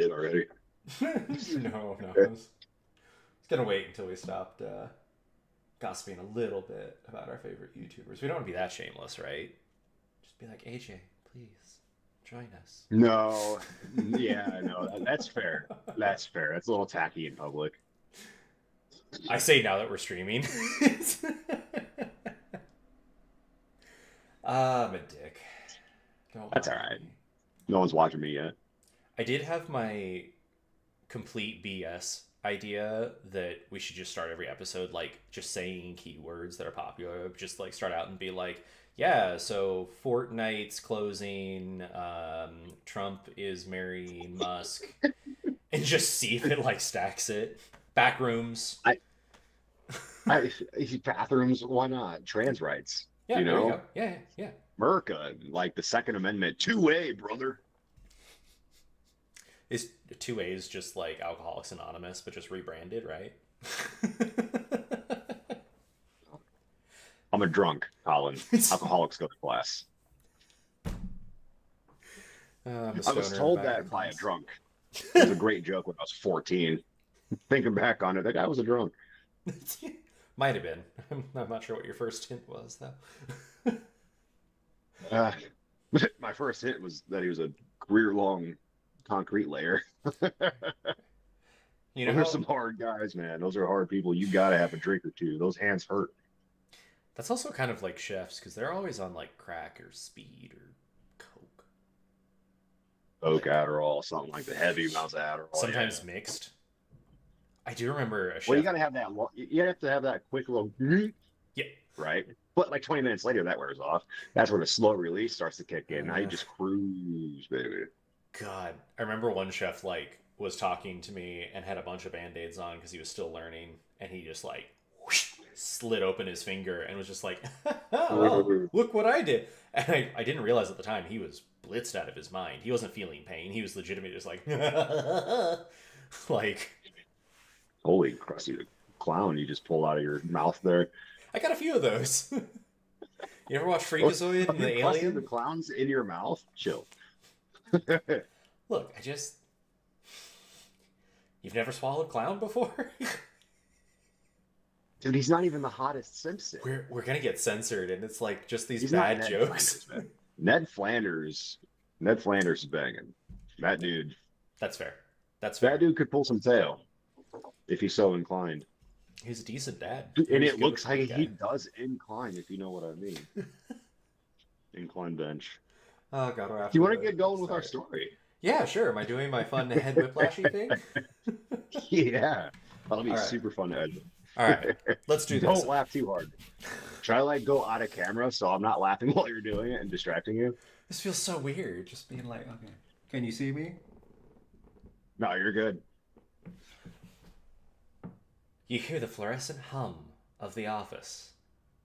did already. No, no. I was gonna wait until we stopped gossiping a little bit about our favorite YouTubers. We don't want to be that shameless, right? Just be like, AJ, please join us. No, yeah, no, that's fair. That's fair. That's a little tacky in public. I say now that we're streaming. I'm a dick. Don't That's all mind right. me. No one's watching me yet. I did have my complete BS idea that we should just start every episode like just saying keywords that are popular. Just like start out and be like, yeah, so Fortnite's closing, Trump is marrying Musk, and just see if it like stacks it. Backrooms. I, I, bathrooms, why not? Trans rights, Yeah, you there you know? go. Yeah, yeah, yeah. America, like the Second Amendment, two-way, brother. Is two A's just like Alcoholics Anonymous, but just rebranded, right? I'm a drunk, Colin. Alcoholics go to class. I'm a I was stoner in told back in that by a class. drunk. It was a great joke when I was 14. Thinking back on it, that guy was a drunk. Might have been. I'm not sure what your first hint was, though. Uh, my first hint was that he was a career-long concrete layer. You know Those are how some hard guys, man. Those are hard people. You got to have a drink or two. Those hands hurt. that's also kind of like chefs because they're always on like crack or speed or coke. Oak Like Adderall, something like the heavy amounts of Adderall. Yeah. sometimes mixed. I do remember a Well, you chef. got to have that. You have to have that quick little Yeah, right. But like 20 minutes later, that wears off. That's where the slow release starts to kick in. Now you uh, just cruise, baby. God, I remember one chef like was talking to me and had a bunch of band-aids on because he was still learning, and he just like whoosh, slid open his finger and was just like, "Oh, look what I did!" And I didn't realize at the time he was blitzed out of his mind. He wasn't feeling pain. He was legitimately just like, like Holy crusty the clown you just pulled out of your mouth there. I got a few of those. You ever watch Oh, Freakazoid and you the crusted the Alien? clowns in your mouth? Chill. Look, I just you've never swallowed clown before? Dude, he's not even the hottest Simpson. We're gonna get censored, and it's like just these He's not bad Ned jokes. Flanders, man. Ned Flanders. Ned Flanders is banging. That dude. That's fair. That's That fair. dude could pull some tail if he's so inclined. He's a decent dad. He And was it good with looks the like big he guy. does incline, if you know what I mean. Incline bench. Oh god, we're Do you after want to the get going with our start. story? Yeah, sure. Am I doing my fun head whiplashy thing? Yeah. That'll be All right. super fun to edit. All right. Let's do this. Don't laugh too hard. Try to like go out of camera so I'm not laughing while you're doing it and distracting you. This feels so weird. Just being like, okay. Can you see me? No, you're good. You hear the fluorescent hum of the office,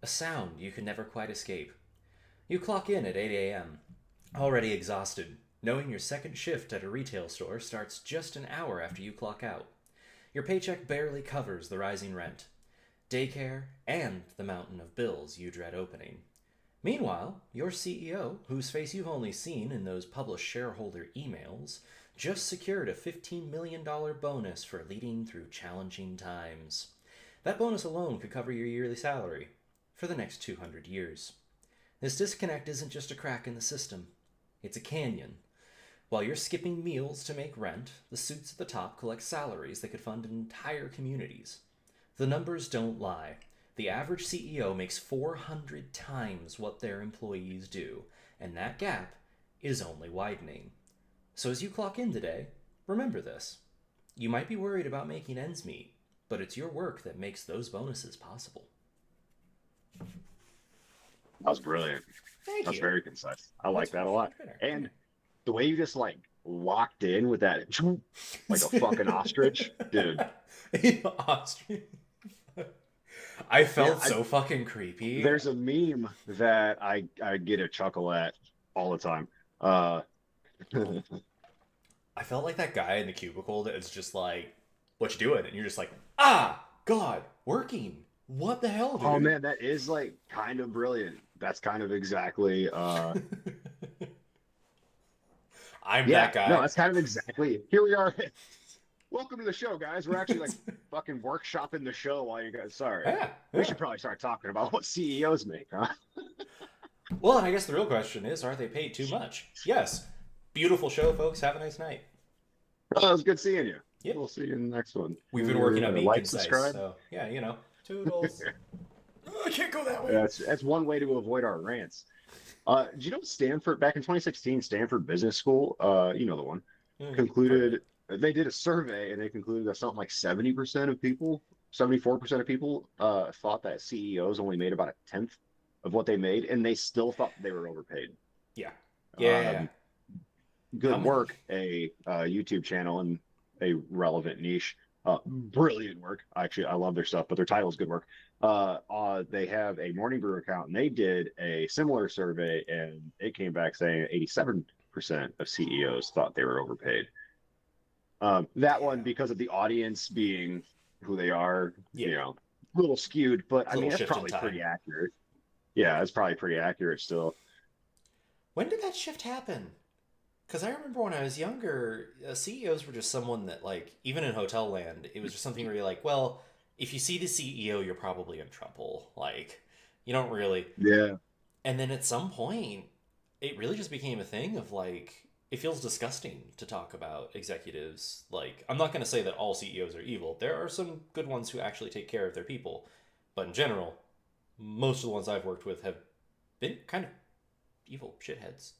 a sound you can never quite escape. You clock in at 8 a.m., already exhausted, knowing your second shift at a retail store starts just an hour after you clock out. Your paycheck barely covers the rising rent, daycare, and the mountain of bills you dread opening. Meanwhile, your CEO, whose face you've only seen in those published shareholder emails, just secured a $15 million bonus for leading through challenging times. That bonus alone could cover your yearly salary for the next 200 years. This disconnect isn't just a crack in the system, it's a canyon. While you're skipping meals to make rent, the suits at the top collect salaries that could fund entire communities. The numbers don't lie. The average CEO makes 400 times what their employees do, and that gap is only widening. So as you clock in today, remember this. You might be worried about making ends meet, but it's your work that makes those bonuses possible. That was brilliant. Thank That's you. very concise. I like That's that a much, lot. much better. And the way you just like locked in with that like a fucking ostrich, dude. Austrian. I Yeah, felt so fucking creepy. there's a meme that I get a chuckle at all the time. Uh, I felt like that guy in the cubicle that is just like, "What you doing?" And you're just like, "Ah, God, working. What the hell, oh dude?" man, that is like kind of brilliant. That's kind of exactly I'm Yeah, that no, guy. that's kind of exactly. Here we are. Welcome to the show, guys. We're actually like fucking workshopping the show while you guys. Sorry, Yeah, we yeah. should probably start talking about what CEOs make, huh? Well, and I guess the real question is, are they paid too much? Yes. Beautiful show, folks. Have a nice night. Well, it was good seeing you. Yep. We'll see you in the next one. We've been working on being Like, concise, subscribe. so yeah, toodles. Oh, I can't go that way. That's one way to avoid our rants. Did you know Stanford back in 2016, Stanford Business School, you know the one, Heard of it. concluded they did a survey and they concluded that something like 70% of people, 74% of people thought that CEOs only made about a tenth of what they made, and they still thought they were overpaid. Yeah. Yeah. Um, How Good many? work, a YouTube channel and a relevant niche. Brilliant work. Actually, I love their stuff, but their title is good work. They have a Morning Brew account, and they did a similar survey, and it came back saying 87% of CEOs thought they were overpaid. That one, Damn. because of the audience being who they are, Yeah. a little skewed, but It's I a mean, little that's shift in probably time. pretty accurate. Yeah, it's probably pretty accurate still. When did that shift happen? Because I remember when I was younger, CEOs were just someone that, like, even in hotel land, it was just something where you're like, well, if you see the CEO, you're probably in trouble. Like, you don't really. Yeah. And then at some point, it really just became a thing of like, it feels disgusting to talk about executives. Like, I'm not going to say that all CEOs are evil. There are some good ones who actually take care of their people. But in general, most of the ones I've worked with have been kind of evil shitheads.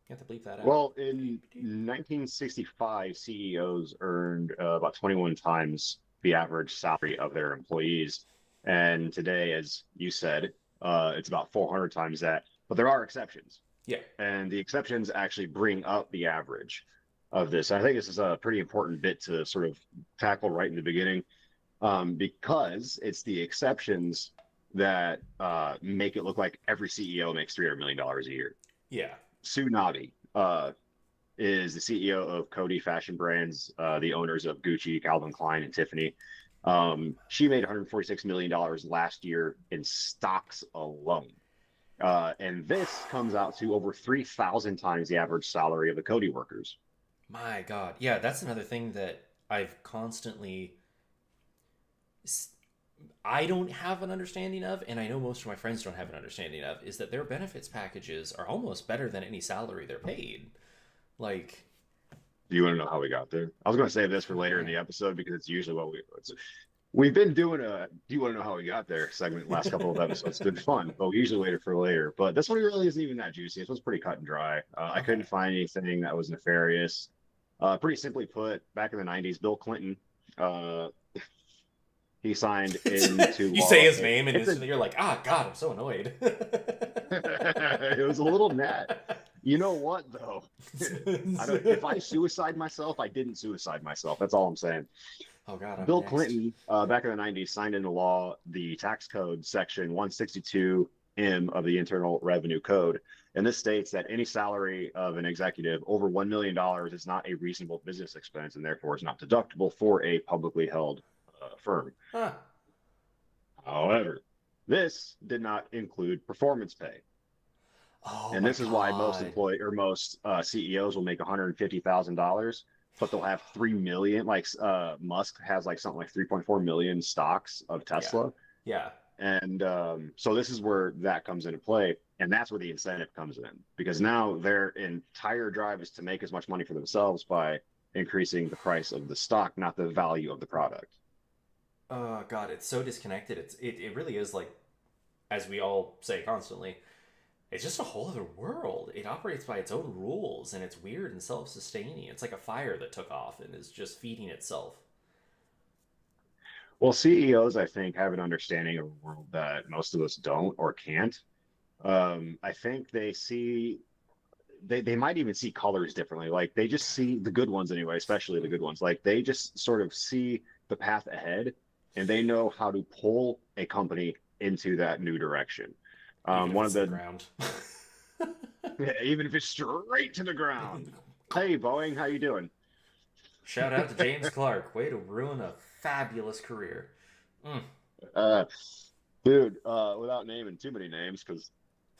You have to bleep that out. Well, in 1965, CEOs earned about 21 times the average salary of their employees. And today, as you said, it's about 400 times that. But there are exceptions. Yeah. And the exceptions actually bring up the average of this. I think this is a pretty important bit to sort of tackle right in the beginning, because it's the exceptions that make it look like every CEO makes $300 million a year. Yeah. Sue Nabi is the CEO of Coty Fashion Brands, the owners of Gucci, Calvin Klein, and Tiffany. She made $146 million last year in stocks alone. And this comes out to over 3,000 times the average salary of the Coty workers. My God. Yeah, that's another thing that I've constantly. I don't have an understanding of, and I know most of my friends don't have an understanding of, is that their benefits packages are almost better than any salary they're paid. Like, Do you want to know how we got there? I was going to save this for all later in right. the episode because it's usually what we've been doing a "Do you want to know how we got there" segment the last couple of episodes. It's been fun, but we usually wait it for later. But this one really isn't even that juicy. This one's pretty cut and dry. I Okay. couldn't find anything that was nefarious. Pretty simply put, back in the '90s, Bill Clinton, uh, he signed into You say law. his name, and It's a instantly you're like, ah, God, I'm so annoyed. it was a little net. You know what though? I don't. If I suicide myself, I didn't suicide myself. That's all I'm saying. Oh, God, I'm Bill next. Clinton, back in the '90s, signed into law the tax code section 162M of the Internal Revenue Code, and this states that any salary of an executive over $1 million is not a reasonable business expense, and therefore is not deductible for a publicly held firm. Huh. However, this did not include performance pay. Oh, And my this is why most God. employee or most CEOs will make $150,000, but they'll have 3 million. Like Musk has like something like 3.4 million stocks of Yeah. Tesla, Yeah. and so this is where that comes into play, and that's where the incentive comes in because now their entire drive is to make as much money for themselves by increasing the price of the stock, not the value of the product. Oh, God, it's so disconnected. It really is like, as we all say constantly, it's just a whole other world. It operates by its own rules, and it's weird and self-sustaining. It's like a fire that took off and is just feeding itself. Well, CEOs, I think, have an understanding of a world that most of us don't or can't. I think they might even see colors differently. Like they just see the good ones anyway, especially the good ones. Like they just sort of see the path ahead and they know how to pull a company into that new direction. Even if One it's of to the the ground. Even if it's straight to the ground. Hey, Boeing, how you doing? Shout out to James Clark. Way to ruin a fabulous career. Mm. Uh, Dude, without naming too many names because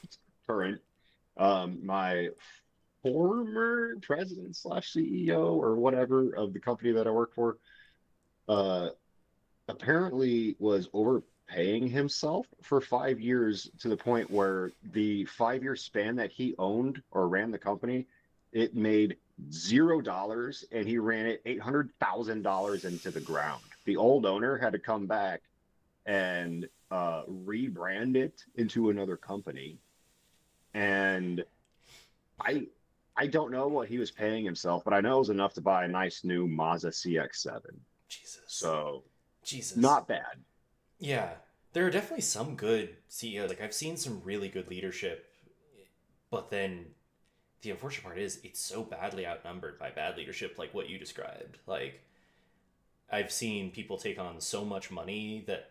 it's current, my former president slash CEO or whatever of the company that I work for, uh, apparently was overpaying himself for 5 years to the point where the 5 year span that he owned or ran the company, it made $0 and he ran it $800,000 into the ground. The old owner had to come back and rebrand it into another company. And I I don't know what he was paying himself, but I know it was enough to buy a nice new Mazda CX-7. Jesus. So Jesus. not bad. Yeah. There are definitely some good CEOs. Like, I've seen some really good leadership, but then the unfortunate part is it's so badly outnumbered by bad leadership, like what you described. Like, I've seen people take on so much money that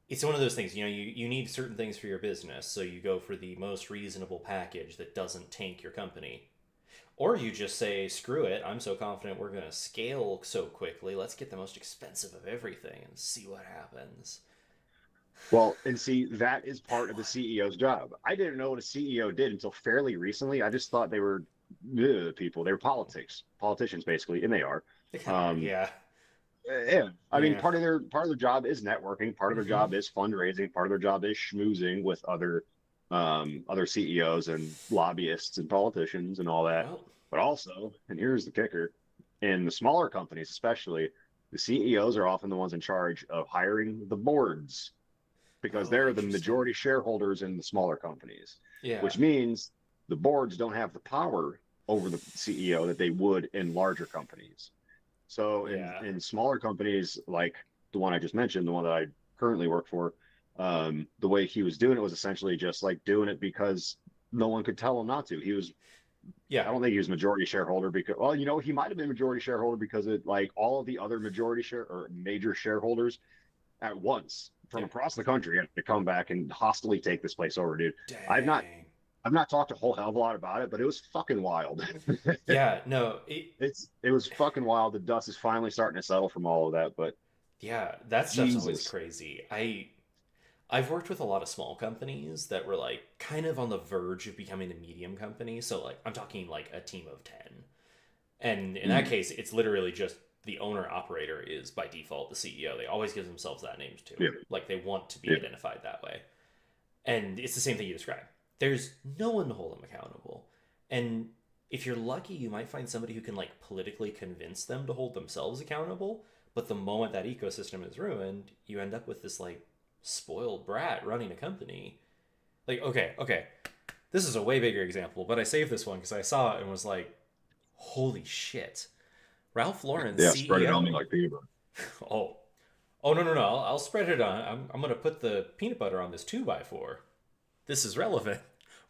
it's one of those things, you need certain things for your business, so you go for the most reasonable package that doesn't tank your company. Or you just say, screw it, I'm so confident we're going to scale so quickly, let's get the most expensive of everything and see what happens. Well, and see, that is part of the CEO's job. I didn't know what a CEO did until fairly recently. I just thought they were people. They were politicians basically, and they are. They kind of are, Um, yeah. yeah, I mean, Yeah. part of their job is networking. Part of their Mm-hmm. job is fundraising. Part of their job is schmoozing with other CEOs and lobbyists and politicians and all that. Well, But also, and here's the kicker: in the smaller companies, especially, the CEOs are often the ones in charge of hiring the boards because oh, they're the interesting. majority shareholders in the smaller companies, Yeah. which means the boards don't have the power over the CEO that they would in larger companies. So Yeah. in smaller companies like the one I just mentioned, the one that I currently work for, the way he was doing it was essentially just like doing it because no one could tell him not to. Yeah. I don't think he was majority shareholder because, well, he might have been majority shareholder because it like all of the other majority share or major shareholders at once from Yeah. across the country had to come back and hostily take this place over, dude. I've not Dang. I've not talked a whole hell of a lot about it, but it was fucking wild. Yeah, no, It was fucking wild. The dust is finally starting to settle from all of that, but yeah, that stuff's always Jesus. crazy. I've worked with a lot of small companies that were like kind of on the verge of becoming a medium company. So like I'm talking like a team of 10. And in that Mm, case, it's literally just the owner operator is by default the CEO. They always give themselves that name too. yeah, Like they want to be yeah. identified that way. And it's the same thing you described. There's no one to hold them accountable. And if you're lucky, you might find somebody who can like politically convince them to hold themselves accountable. But the moment that ecosystem is ruined, you end up with this like spoiled brat running a company. Like, okay, this is a way bigger example, but I saved this one because I saw it and was like, holy shit. Ralph Lauren's Yeah, spread it on me CEO. like peanut butter. Oh, oh no, I'll spread it on. I'm gonna put the peanut butter on this 2x4. This is relevant.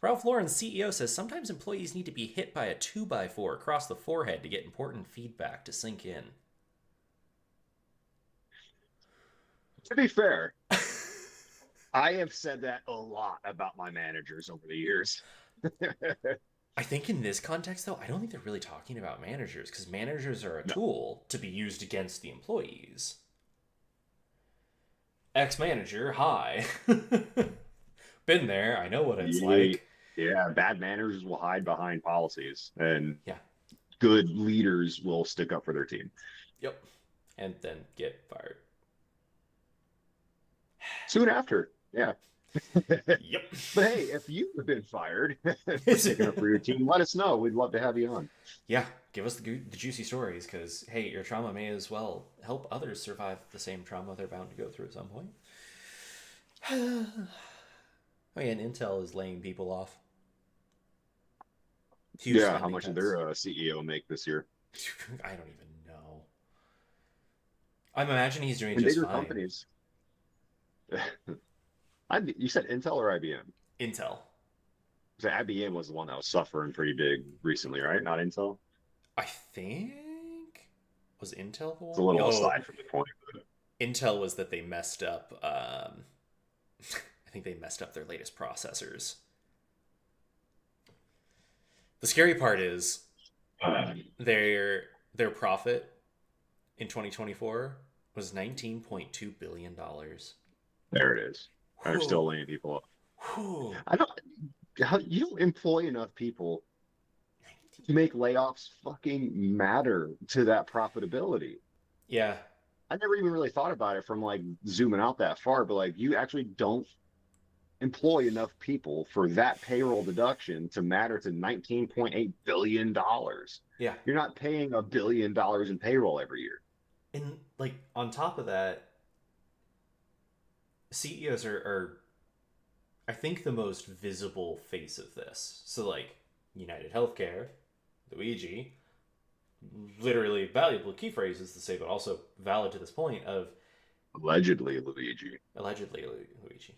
Ralph Lauren's CEO says sometimes employees need to be hit by a 2x4 across the forehead to get important feedback to sink in. To be fair, I have said that a lot about my managers over the years. I think in this context, though, I don't think they're really talking about managers because managers are a No, tool to be used against the employees. Ex manager, hi. Been there, I know what it's yeah, like. yeah, bad managers will hide behind policies, and Yeah, good leaders will stick up for their team. yep. And then get fired. Soon after, yeah. Yep. But hey, if you've been fired for sticking up for your team, let us know. We'd love to have you on. Yeah, give us the juicy stories because, hey, your trauma may as well help others survive the same trauma they're bound to go through at some point. Oh, yeah, and Intel is laying people off. Huge Yeah, how spending much did cuts. their CEO make this year? I don't even know. I'm imagining he's doing In just bigger fine. companies, you said Intel or IBM? Intel. So IBM was the one that was suffering pretty big recently, right? Not Intel. I think. Was Intel the It's a one? little Oh, aside from the point. Intel was that they messed up. I think they messed up their latest processors. The scary part is their profit in 2024 was $19.2 billion. There it is. They're Whew, still laying people off. whew, I don't. How you don't employ enough people make layoffs fucking matter to that profitability. Yeah. I never even really thought about it from like zooming out that far, but like you actually don't employ enough people for that payroll deduction to matter to $19.8 billion dollars. Yeah. You're not paying $1 billion in payroll every year. And like on top of that, CEOs are I think the most visible face of this. So like United Healthcare, Luigi, literally valuable key phrases to say, but also valid to this point of Allegedly, Luigi. allegedly Luigi.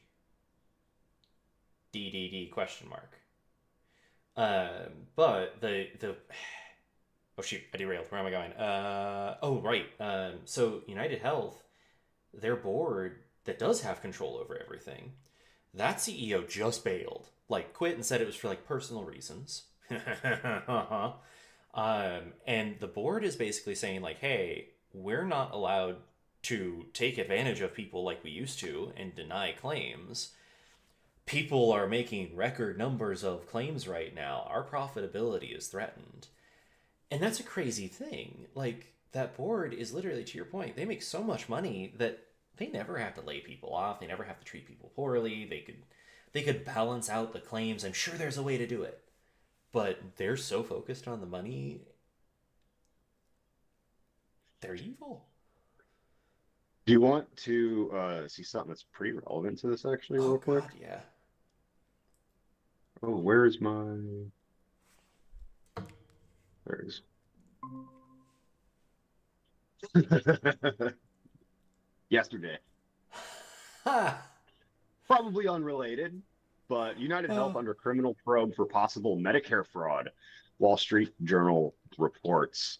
DDD question mark. But the oh shoot, I derailed. Where am I going? Oh right. So United Health, their board that does have control over everything, that CEO just bailed, like quit and said it was for like personal reasons. uh-huh. And the board is basically saying like, hey, we're not allowed to take advantage of people like we used to and deny claims. People are making record numbers of claims right now. Our profitability is threatened. And that's a crazy thing. Like, that board is literally, to your point, they make so much money that they never have to lay people off. They never have to treat people poorly. They could balance out the claims. I'm sure there's a way to do it. But they're so focused on the money, they're evil. Do you want to see something that's pretty relevant to this actually, real Oh quick? god, yeah. Oh, where's my? There it is. Yesterday, Ha! probably unrelated, but United Health under criminal probe for possible Medicare fraud. Wall Street Journal reports.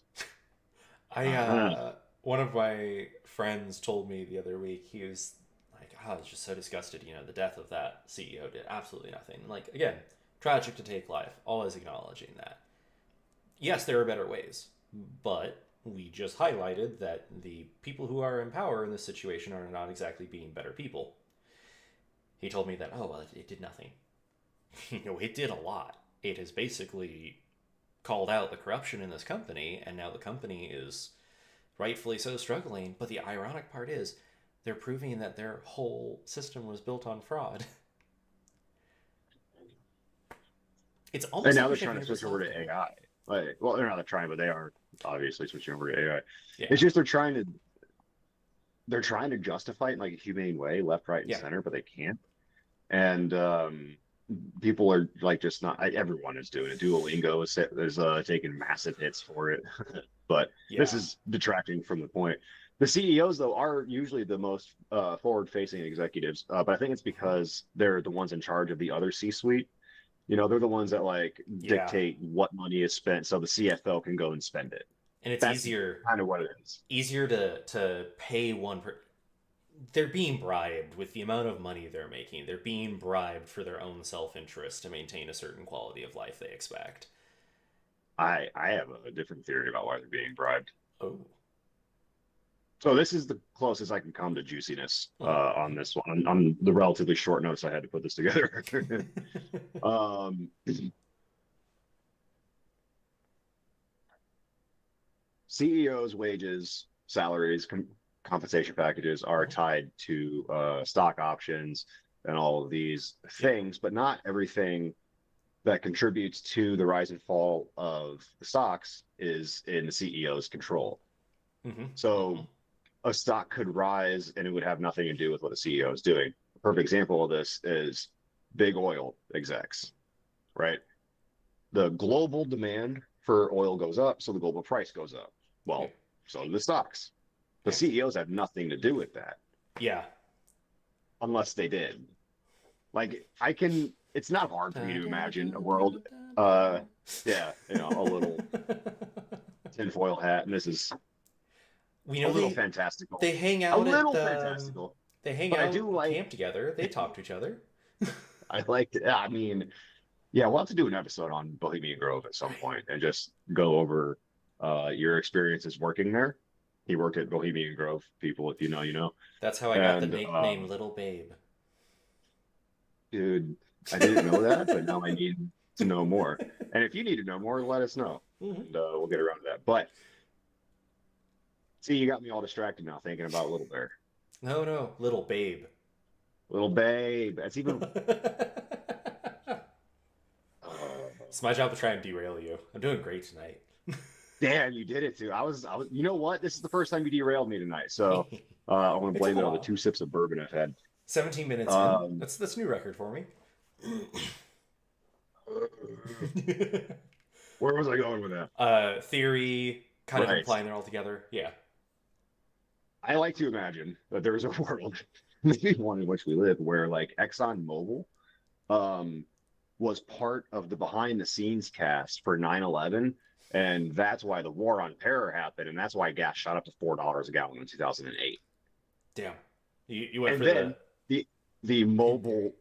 I Uh, one of my friends told me the other week, he was like, oh, I was just so disgusted, the death of that CEO did absolutely nothing. Like, again, tragic to take life, always acknowledging that. Yes, there are better ways, but we just highlighted that the people who are in power in this situation are not exactly being better people. He told me that, oh, well, it did nothing. It did a lot. It has basically called out the corruption in this company, and now the company is rightfully so struggling. But the ironic part is, they're proving that their whole system was built on fraud. It's and almost now like you're they're trying shaking to your fist switch over off to there. AI. Like, well, they're not trying, but they are obviously switching over to AI. Yeah, It's just they're trying to justify it in like a humane way, left, right, and yeah, center, but they can't. And people are like just not. Everyone is doing it. Duolingo is taking massive hits for it, but this yeah. is detracting from the point. The CEOs though are usually the most forward-facing executives, but I think it's Mhm. because they're the ones in charge of the other C-suite. They're the ones that like Yeah. dictate what money is spent, so the CFO can go and spend it. And it's That's easier kind of what it is. easier to pay one per they're being bribed with the amount of money they're making. They're being bribed for their own self-interest to maintain a certain quality of life they expect. I have a different theory about why they're being bribed. Oh. So this is the closest I can come to juiciness on Mm-hmm. this one. On the relatively short notice I had to put this together. um, CEOs' wages, salaries, compensation packages are Uh-huh. tied to stock options and all of these Yep. things, but not everything that contributes to the rise and fall of the stocks is in the CEO's control. Mm-hmm. So Mm-hmm. a stock could rise and it would have nothing to do with what the CEO is doing. A perfect example of this is big oil execs, right? The global demand for oil goes up, so the global price goes up. Yeah. Well, so do the stocks. The Yeah. CEOs have nothing to do with that Yeah. unless they did. Like it's not hard for me Da, to da, imagine a da, world, da, uh, da. yeah, a little tinfoil hat, and this is We a know little they fantastical, they hang a out at little the fantastical, they hang but I out do at like, camp together. They talk to each other. I like, I mean, yeah, we'll have to do an episode on Bohemian Grove at some point and just go over your experiences working there. He worked at Bohemian Grove, people, if you know, you know. That's how I got the And nickname Little Babe. dude, I didn't know that, but now I need. to know more. And if you need to know more, let us know, Mhm. and we'll get around to that. But see, you got me all distracted now thinking about Little Bear. No, no, little babe. Little Babe. That's even. Uh, It's my job to try and derail you. I'm doing great tonight. Damn, you did it too. I was. You know what? This is the first time you derailed me tonight, so I'm gonna It took blame a it on the while. 2 sips of bourbon I've had. 17 minutes in. Um, That's a new record for me. where was I going with that? Theory, kind of Right. implying they're all together. Yeah. I like to imagine that there's a world, maybe one in which we live, where like ExxonMobil um, was part of the behind the scenes cast for 9/11, and that's why the war on terror happened, and that's why gas shot up to $4 a gallon in 2008. Damn. You went And for the then the hint there. mobile,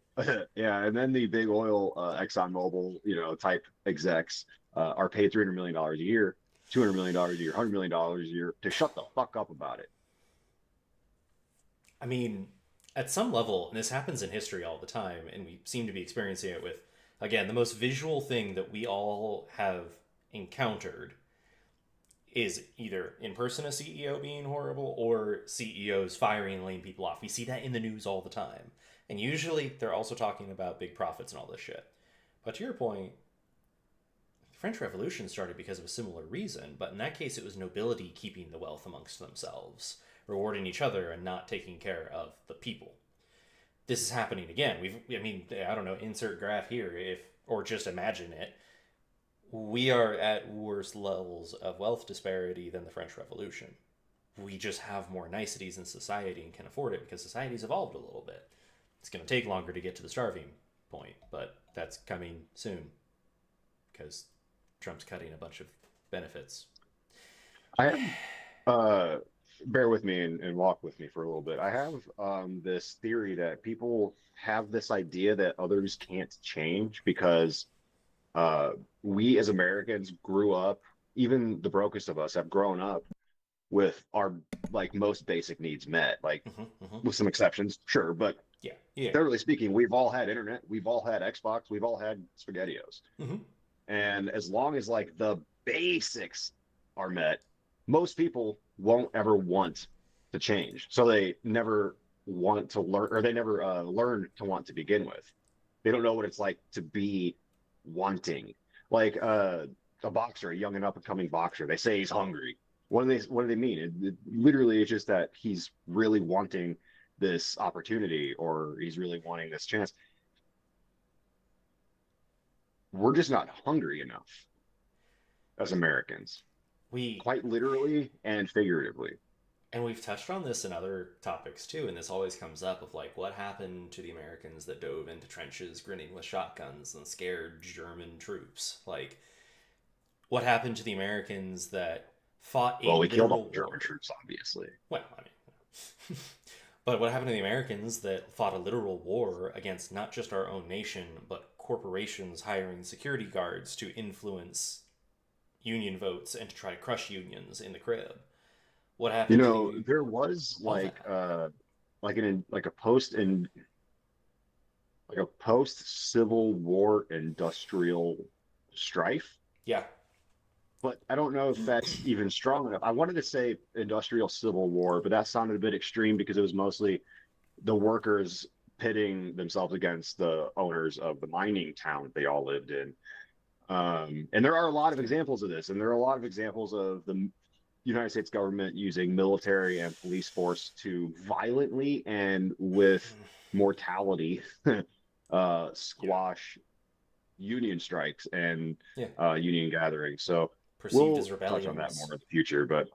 yeah, and then the big oil ExxonMobil, type execs are paid $300 million a year, $200 million a year, $100 million a year to shut the fuck up about it. I mean, at some level, and this happens in history all the time, and we seem to be experiencing it with, again, the most visual thing that we all have encountered is either in person a CEO being horrible or CEOs firing and laying people off. We see that in the news all the time. And usually they're also talking about big profits and all this shit. But to your point, the French Revolution started because of a similar reason, but in that case it was nobility keeping the wealth amongst themselves, rewarding each other and not taking care of the people. This is happening again. I mean, I don't know, insert graph here if or just imagine it. We are at worse levels of wealth disparity than the French Revolution. We just have more niceties in society and can afford it because society's evolved a little bit. It's going to take longer to get to the starving point, but that's coming soon because Trump's cutting a bunch of benefits. I have, uh, bear with me and walk with me for a little bit. I have this theory that people have this idea that others can't change because uh, we as Americans grew up, even the brokest of us have grown up with our like most basic needs met, like Mm-hmm, mm-hmm. with some exceptions, sure, but Yeah, yeah. generally speaking, we've all had internet, we've all had Xbox, we've all had SpaghettiOs. Mm-hmm. And as long as like the basics are met, most people won't ever want to change. So they never want to learn, or they never learn to want to begin with. They don't know what it's like to be wanting. Like a boxer, a young and up and coming boxer, they say he's hungry. What do they mean? It literally, it's just that he's really wanting this opportunity, or he's really wanting this chance. We're just not hungry enough as Americans, We quite literally and figuratively. and we've touched on this in other topics too, and this always comes up of like what happened to the Americans that dove into trenches grinning with shotguns and scared German troops? Like what happened to the Americans that fought a Well, we killed all literal the German war? troops, obviously. Well, I mean, but what happened to the Americans that fought a literal war against not just our own nation, but corporations hiring security guards to influence union votes and to try to crush unions in the crib? What happened to the There was all that? like a post Civil War industrial strife, Yeah. but I don't know if that's even strong enough. I wanted to say industrial civil war, but that sounded a bit extreme because it was mostly the workers pitting themselves against the owners of the mining town that they all lived in. And there are a lot of examples of this, and there are a lot of examples of the United States government using military and police force to violently and with mortality Yeah. squash union strikes and Yeah. union gatherings. So Perceived we'll as touch on that more rebellions. in the future, but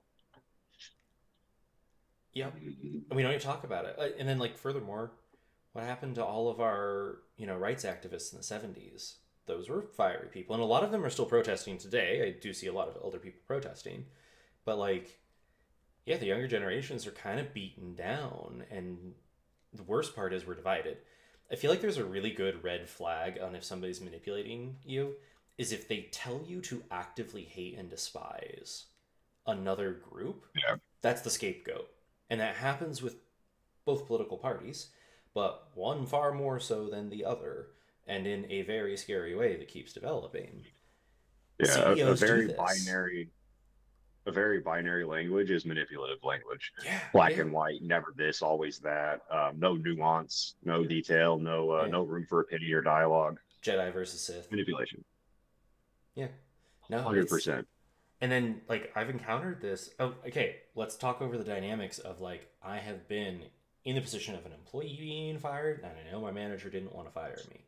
Yep. And we don't even talk about it. And then, like, furthermore, what happened to all of our, rights activists in the 70s? Those were fiery people. And a lot of them are still protesting today. I do see a lot of older people protesting. But, like, yeah, the younger generations are kind of beaten down. And the worst part is we're divided. I feel like there's a really good red flag on if somebody's manipulating you, is if they tell you to actively hate and despise another group. yeah. That's the scapegoat. And that happens with both political parties, but one far more so than the other. and in a very scary way that keeps developing. Yeah, CEOs do this. a very binary language is manipulative language. Yeah, Black yeah, and white, never this, always that. No nuance, no detail, yeah. no room for opinion or dialogue. Jedi versus Sith. Manipulation, Yeah. No, it's 100%. and then like I've encountered this. Oh, okay. Let's talk over the dynamics of like I have been in the position of an employee being fired, and I know my manager didn't want to fire me.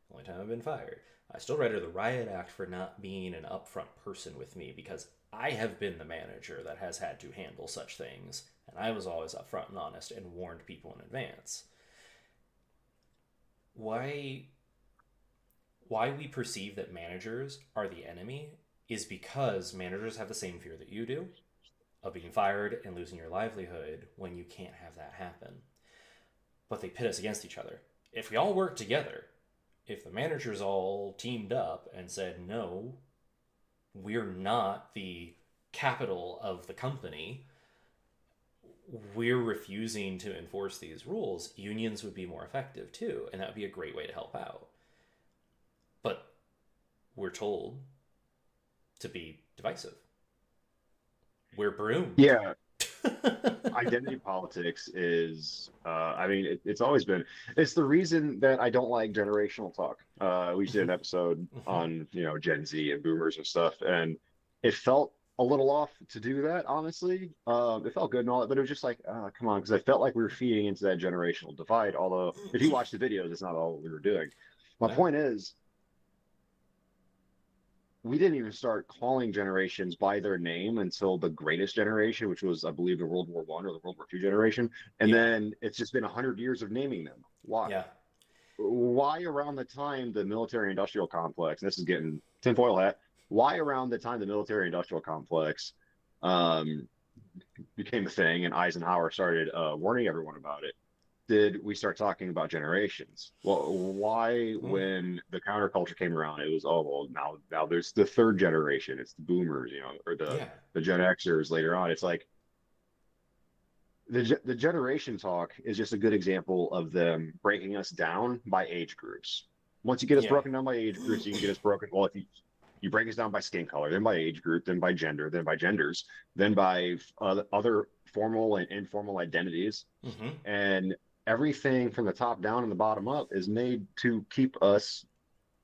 The only time I've been fired, I still read her the riot act for not being an upfront person with me because I have been the manager that has had to handle such things, and I was always upfront and honest and warned people in advance. Why why we perceive that managers are the enemy is because managers have the same fear that you do of being fired and losing your livelihood when you can't have that happen. But they pit us against each other. If we all work together, if the managers all teamed up and said, no, we're not the capital of the company, we're refusing to enforce these rules, unions would be more effective too. And that would be a great way to help out. But we're told to be divisive. We're broomed. Yeah, identity politics is I mean it's always been, it's the reason that I don't like generational talk. We did an episode on, you know, Gen Z and boomers and stuff, and it felt a little off to do that, honestly. It felt good and all that, but it was just like, come on, because I felt like we were feeding into that generational divide, although if you watch the videos it's not all we were doing. My No. point is, we didn't even start calling generations by their name until the greatest generation, which was, I believe, the World War One or the World War Two generation. And Yeah. then it's just been 100 years of naming them. Why? Yeah. Why around the time the military-industrial complex? And this is getting tinfoil hat. Why around the time the military-industrial complex um, became a thing, and Eisenhower started warning everyone about it, did we start talking about generations? Well, why, Mm. when the counterculture came around, it was, oh well, now there's the third generation, it's the boomers, you know, or Yeah. the Gen Xers later on. It's like the generation talk is just a good example of them breaking us down by age groups. Once you get us Yeah. broken down by age groups, you can get us broken. Well, if you break us down by skin color, then by age group, then by gender, then by genders, then by other formal and informal identities, Mm-hmm. and everything from the top down and the bottom up is made to keep us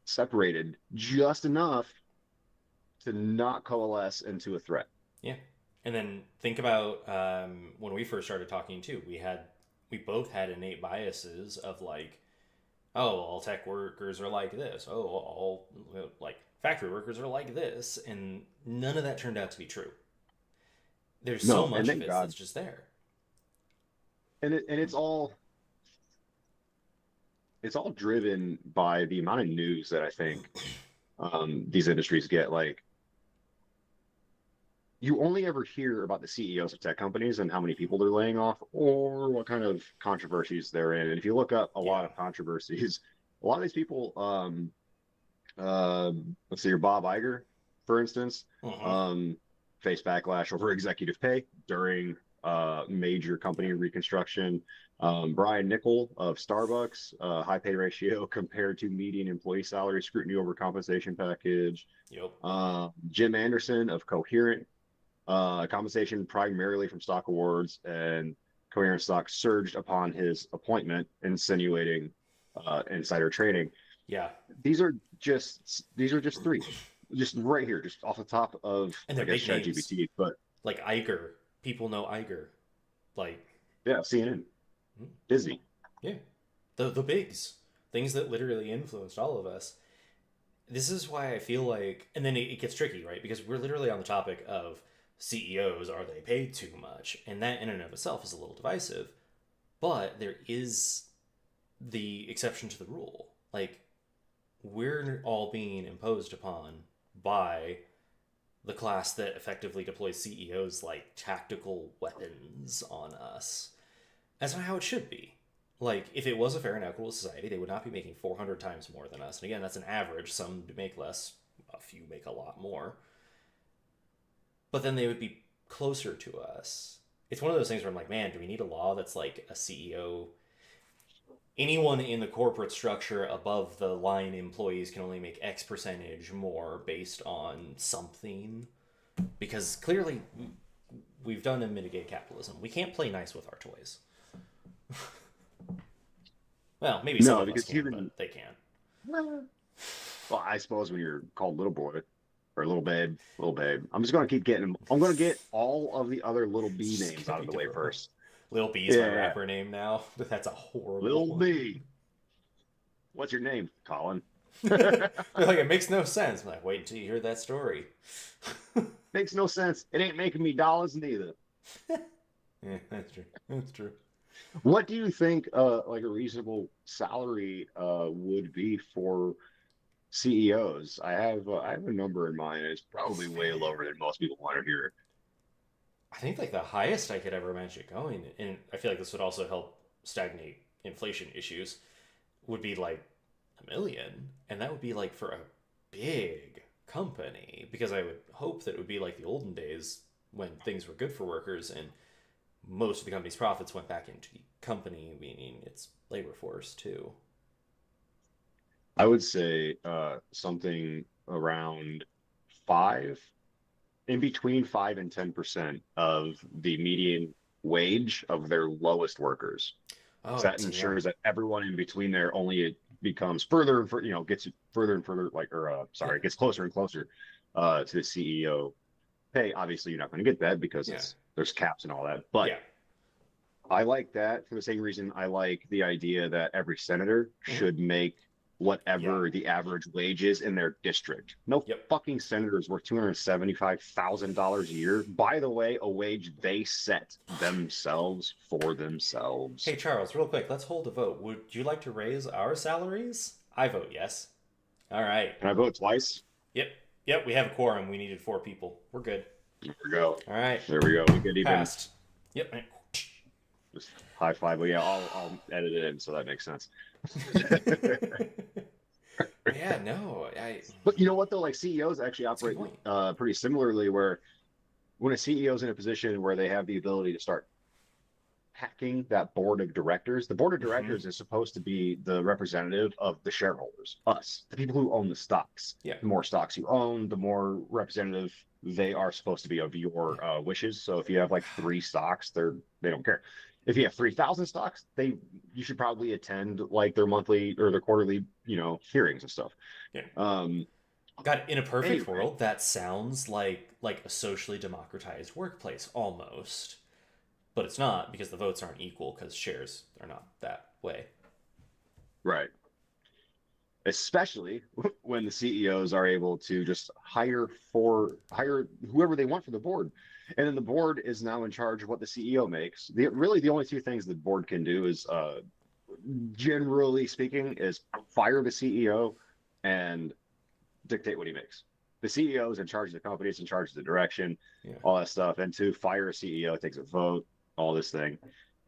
separated just enough to not coalesce into a threat. Yeah. And then think about when we first started talking too. We both had innate biases of like, oh, all tech workers are like this. Oh, all like factory workers are like this, and none of that turned out to be true. There's so No, and much of thank it that's God. just there. And it's all driven by the amount of news that I think these industries get. Like, you only ever hear about the CEOs of tech companies and how many people they're laying off or what kind of controversies they're in. And if you look up a lot Yeah. of controversies, a lot of these people, let's see, your Bob Iger, for instance, Mm-hmm. um, faced backlash over executive pay during major company reconstruction. Brian Nickel of Starbucks, high pay ratio compared to median employee salary, scrutiny over compensation package. Yep. Jim Anderson of Coherent, compensation primarily from stock awards, and Coherent stock surged upon his appointment, insinuating insider trading. Yeah. These are just three, just right here, just off the top of, And I they're guess, big names ChatGPT. But like Iger. People know Iger. Like, yeah, CNN, hmm, Disney. yeah, the bigs, things that literally influenced all of us. This is why I feel like, and then it gets tricky, right? Because we're literally on the topic of CEOs. Are they paid too much? And that in and of itself is a little divisive. But there is the exception to the rule. Like, we're all being imposed upon by the class that effectively deploys CEOs like tactical weapons on us. That's not how it should be. Like, if it was a fair and equitable society, they would not be making 400 times more than us. And again, that's an average. Some make less, a few make a lot more. But then they would be closer to us. It's one of those things where I'm like, man, do we need a law that's like a CEO anyone in the corporate structure above the line employees can only make X percentage more based on something. Because clearly, we've done to mitigate capitalism. We can't play nice with our toys. Well, maybe some No, of us because can, even but they can't. well, I suppose when you're called little boy or little babe, I'm just gonna keep getting them. I'm gonna get all of the other little It's B just names gonna out be of the way adorable. first. Lil B's my Yeah, rapper name now. That's a horrible little one. B. What's your name, Colin? They're like, it makes no sense. I'm like, wait until you hear that story. Makes no sense. It ain't making me dollars neither. Yeah, that's true. That's true. What do you think like a reasonable salary would be for CEOs? I have a number in mind. It's probably way Fair. lower than most people want to hear. I think like the highest I could ever imagine it going, and I feel like this would also help stagnate inflation issues, would be like 1 million, and that would be like for a big company because I would hope that it would be like the olden days when things were good for workers and most of the company's profits went back into the company, meaning its labor force too. I would say something around five, in between 5 and 10% of the median wage of their lowest workers. Oh, So that yeah. ensures that everyone in between there only it becomes further and further, gets further and further, like, or Yeah. sorry, it gets closer and closer to the CEO pay. Obviously, you're not going to get that because Yeah. there's caps and all that. But Yeah. I like that for the same reason I like the idea that every senator Hmm. should make Yeah. whatever the average wage is in their district. No Yep. fucking senator is worth $275,000 a year. By the way, a wage they set themselves for Hey, themselves. Charles, real quick, let's hold a vote. Would you like to raise our salaries? I vote yes. All right. Can I vote twice? Yep. Yep, we have a quorum. We needed 4 people. We're good. There we go. All right. There we go. We could even Passed. Yep. just high five. But yeah, I'll edit it in so that makes sense. Yeah, no, I. But you know what though? Like CEOs actually That's a good operate point. pretty similarly, where when a CEO is in a position where they have the ability to start hacking that board of directors, the board of Hmm. directors is supposed to be the representative of the shareholders, us, the people who own the stocks. Yeah. The more stocks you own, the more representative they are supposed to be of Yeah. your wishes. So if you have like 3 stocks, they don't care. If you have 3,000 stocks, you should probably attend like their monthly or their quarterly, hearings and stuff. Yeah. Um, God, in a perfect anyway, world, that sounds like a socially democratized workplace almost, but it's not because the votes aren't equal because shares are not that way. right. Especially when the CEOs are able to just hire whoever they want for the board. And then the board is now in charge of what the CEO makes. Really the only 2 things the board can do is generally speaking is fire the CEO and dictate what he makes. The CEO is in charge of the company, it's in charge of the direction, Yeah. all that stuff. And to fire a CEO takes a vote, all this thing.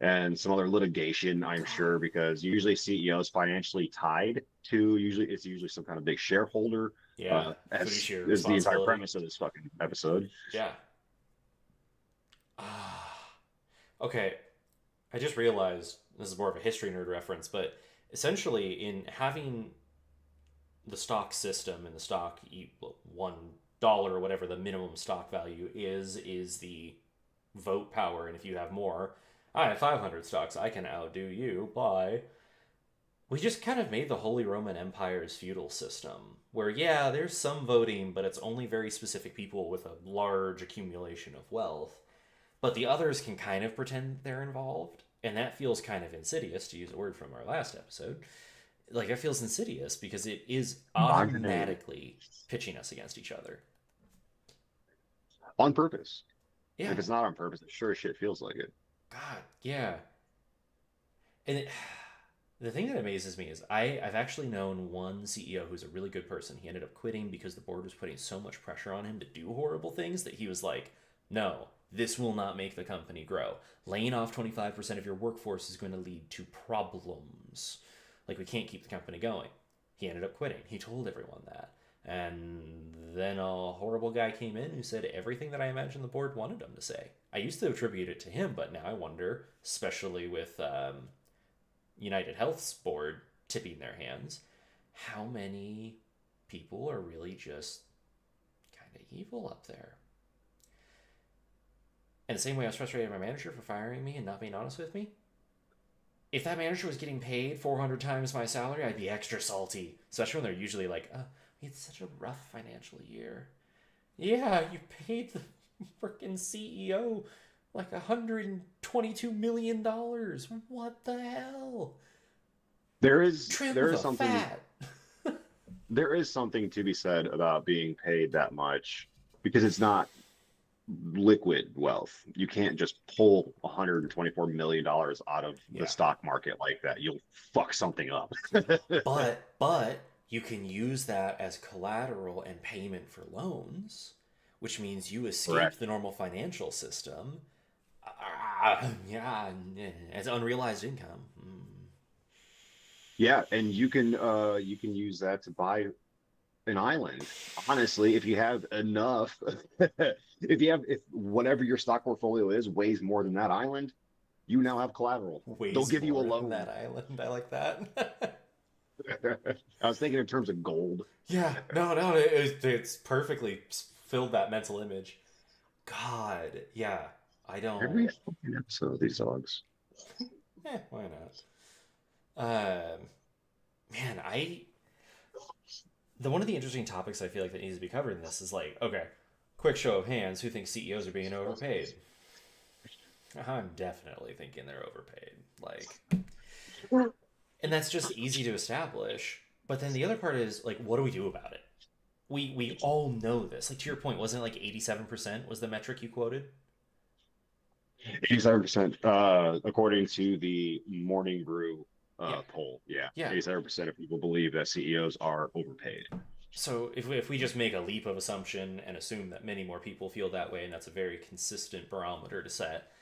And some other litigation, I'm sure, because usually CEOs financially tied to it's usually some kind of big shareholder, Yeah. as Fiduciary is the entire responsibility. premise of this fucking episode. Yeah. Ah. Okay. I just realized this is more of a history nerd reference, but essentially, in having the stock system and the stock $1 or whatever the minimum stock value is the vote power, and if you have more, I have 500 stocks, I can outdo you by. We just kind of made the Holy Roman Empire's feudal system, where yeah, there's some voting, but it's only very specific people with a large accumulation of wealth. But the others can kind of pretend they're involved, and that feels kind of insidious, to use a word from our last episode. Like, that feels insidious because it is Homogeneity automatically pitching us against each other. on purpose. Yeah, If it's not on purpose, it sure as shit feels like it. God, yeah. And the thing that amazes me is I've actually known one CEO who's a really good person. He ended up quitting because the board was putting so much pressure on him to do horrible things that he was like, no, this will not make the company grow. Laying off 25% of your workforce is going to lead to problems. Like, we can't keep the company going. He ended up quitting. He told everyone that. And then a horrible guy came in who said everything that I imagined the board wanted him to say. I used to attribute it to him, but now I wonder, especially with United Health's board tipping their hands, how many people are really just kind of evil up there? And the same way I was frustrated with my manager for firing me and not being honest with me, if that manager was getting paid 400 times my salary, I'd be extra salty. Especially when they're usually like, we had such a rough financial year. Yeah, you paid the freaking CEO like $122 million. What the hell? There is Trim there is the something fat. there is something to be said about being paid that much because it's not liquid wealth. You can't just pull $124 million out of the Yeah. stock market like that. You'll fuck something up. But you can use that as collateral and payment for loans, which means you escape Correct. the normal financial system. Yeah, as unrealized income. Yeah, and you can use that to buy an island. Honestly, if you have enough, if whatever your stock portfolio is weighs more than that island, you now have collateral. They'll Weighs give you a more than that loan. island. I like that. I was thinking in terms of gold. Yeah, no, it's perfectly filled that mental image. God, yeah, I Every don't. fucking episode of these dogs. Why not? Um, man, one of the interesting topics I feel like that needs to be covered in this is like, okay, quick show of hands, who thinks CEOs are being overpaid? I'm definitely thinking they're overpaid. Like, and that's just easy to establish. But then the other part is like, what do we do about it? We all know this. Like to your point, wasn't it like 87% was the metric you quoted? 87%, according to the Morning Brew Yeah, poll. Yeah, yeah. 87% of people believe that CEOs are overpaid. So if we just make a leap of assumption and assume that many more people feel that way, and that's a very consistent barometer to set,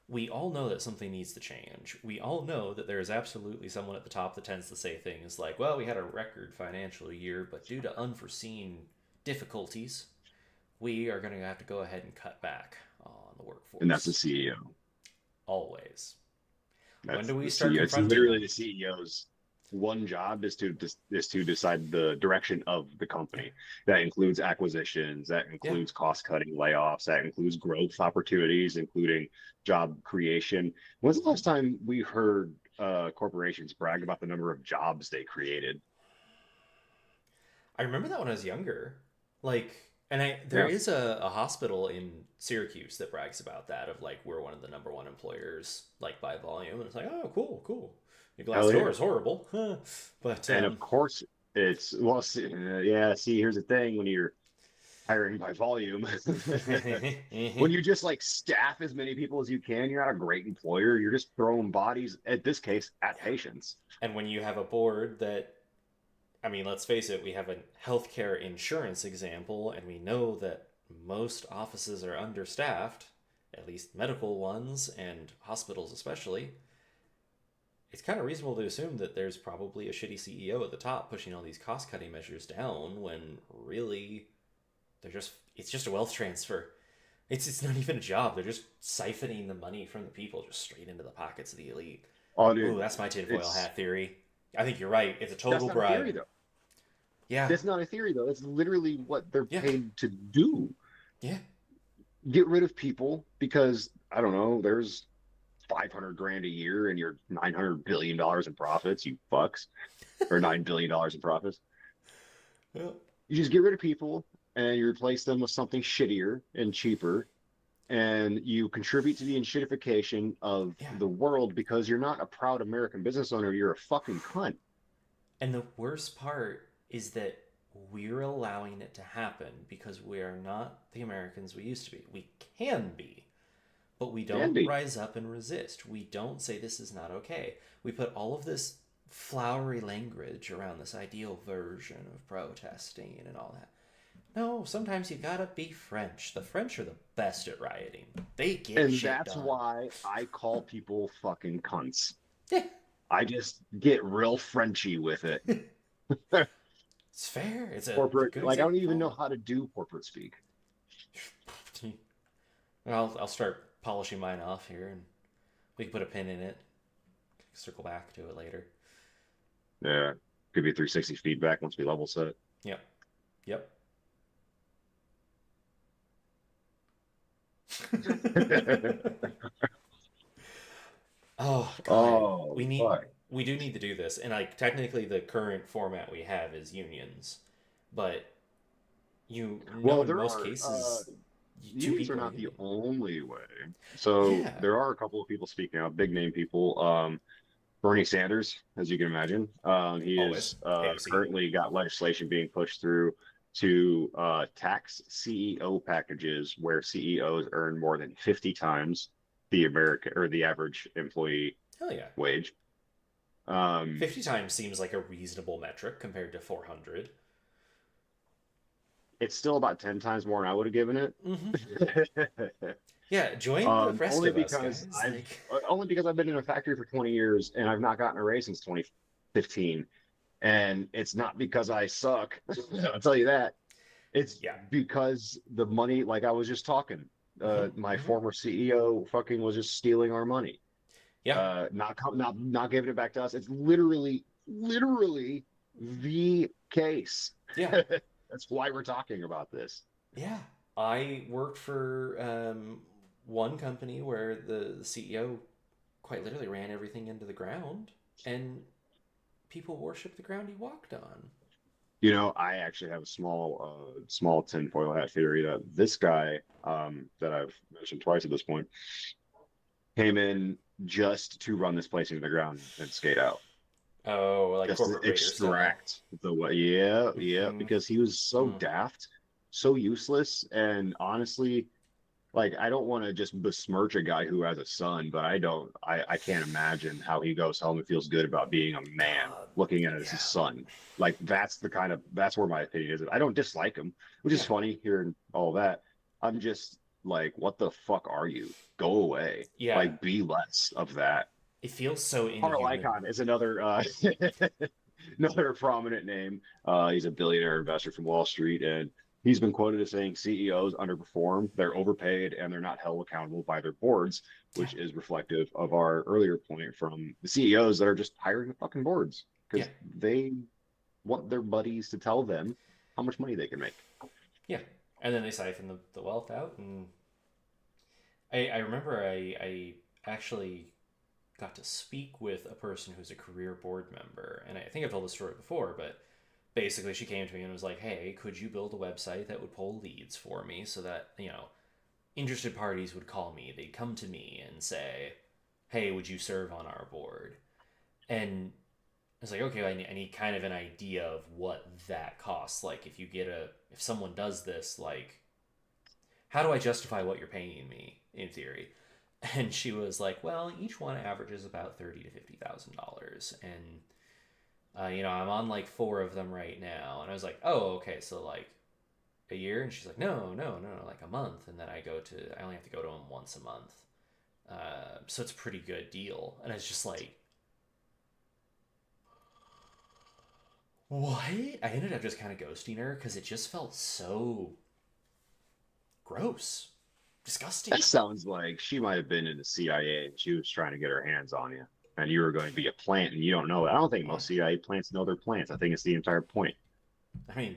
we all know that something needs to change. We all know that there is absolutely someone at the top that tends to say things like, well, we had a record financial year, but due to unforeseen difficulties, we are going to have to go ahead and cut back on the And that's the workforce. CEO. Always. When That's do we the start CEO. It's confronting literally them? the CEO's one job is to decide the direction of the Yeah. company. That includes acquisitions, that Yeah. includes cost cutting, layoffs, that includes growth opportunities, including job creation. When's the last time we heard corporations brag about the number of jobs they created? I remember that when I was younger. Like, and there Yeah. is a hospital in Syracuse that brags about that of like we're one of the number one employers like by volume, and it's like oh cool cool. Your glass Hell door yeah. is horrible, huh? But And of course, it's well, yeah. See, here's the thing: when you're hiring by volume, when you just like staff as many people as you can, you're not a great employer. You're just throwing bodies, at this case, at yeah, patients. and when you have a board that I mean, let's face it, we have a healthcare insurance example, and we know that most offices are understaffed, at least medical ones and hospitals especially. It's kind of reasonable to assume that there's probably a shitty CEO at the top pushing all these cost cutting measures down when really it's just a wealth transfer. It's not even a job. They're just siphoning the money from the people just straight into the pockets of the elite. Oh, Ooh, dude, that's my tinfoil it's hat theory. I think you're right. It's a that's total not a bribe. theory though. Yeah, That's not a theory though. That's literally what they're yeah, paid to do. yeah. Get rid of people because I don't know. There's 500 grand a year and you're $900 billion in profits. You fucks, or $9 billion in profits. Yeah. You just get rid of people and you replace them with something shittier and cheaper, and you contribute to the enshittification of Yeah. the world because you're not a proud American business owner. You're a fucking cunt. And the worst part is that we're allowing it to happen because we are not the Americans we used to be. We can be, but we Can don't be. rise up and resist. We don't say this is not okay. We put all of this flowery language around this ideal version of protesting and all that. No, sometimes you gotta be French. The French are the best at rioting. They get And shit that's done. why I call people fucking cunts. Yeah, I just get real Frenchy with it. it's fair. It's a Corporate, good like I don't even know example. how to do corporate speak. I'll start polishing mine off here, and we can put a pin in it. circle back to it later. Yeah, could be 360 feedback once we level set. Yep. Yep. Oh God, Oh, fuck. we do need to do this, and like technically the current format we have is unions, but you know Well, in there most are cases two unions are people in a not the union. only way. So Yeah. there are a couple of people speaking out, big name people. Bernie Sanders, as you can imagine, he is Always. AOC. currently got legislation being pushed through to tax CEO packages where CEOs earn more than 50 times the American or the average employee Hell yeah. wage. Um, 50 times seems like a reasonable metric compared to 400. it's still about 10 times more than I would have given it. Mm-hmm. Yeah, join the rest Only of us, because guys. Like, I've been in a factory for 20 years and I've not gotten a raise since 2015. And it's not because I suck. I'll tell you that. It's yeah. because the money, like I was just talking, Mm-hmm. my Mm-hmm. former CEO fucking was just stealing our money, Yeah. not giving it back to us. It's literally the case. Yeah. That's why we're talking about this. Yeah. I worked for one company where the CEO quite literally ran everything into the ground, and people worship the ground he walked on. You know, I actually have a small tinfoil hat theory that this guy, that I've mentioned twice at this point, came in just to run this place into the ground and skate out, Oh, like just to corporate raider style. extract the way. Yeah, yeah, Mm-hmm. because he was so Mm. daft, so useless, and honestly, like I don't want to just besmirch a guy who has a son, but I can't imagine how he goes home and feels good about being a man God. looking at it as his Yeah. son. Like that's where my opinion is. I don't dislike him, which is Yeah. funny hearing all that. I'm just like, what the fuck are you? Go away. Yeah. Like be less of that. It feels so Carl inhuman. Icahn is another another prominent name. He's a billionaire investor from Wall Street, and he's been quoted as saying CEOs underperform, they're overpaid, and they're not held accountable by their boards, Yeah. which is reflective of our earlier point from the CEOs that are just hiring the fucking boards Yeah. because they want their buddies to tell them how much money they can make. Yeah. And then they siphon the wealth out. And I remember I actually got to speak with a person who's a career board member. And I think I've told this story before, but basically she came to me and was like, hey, could you build a website that would pull leads for me so that, interested parties would call me? They'd come to me and say, hey, would you serve on our board? And I was like, okay, I need kind of an idea of what that costs. Like, if someone does this, like, how do I justify what you're paying me in theory? And she was like, well, each one averages about $30,000 to $50,000, and I'm on like four of them right now. And I was like, oh, okay, so like a year? And she's like, no, no, no, no, like a month. And then I only have to go to them once a month. So it's a pretty good deal. And it's just like, what? I ended up just kind of ghosting her because it just felt so gross, That disgusting. sounds like she might have been in the CIA and she was trying to get her hands on you. And you were going to be a plant and you don't know it. I don't think Well, most CIA plants know they're plants. I think it's the entire point. I mean,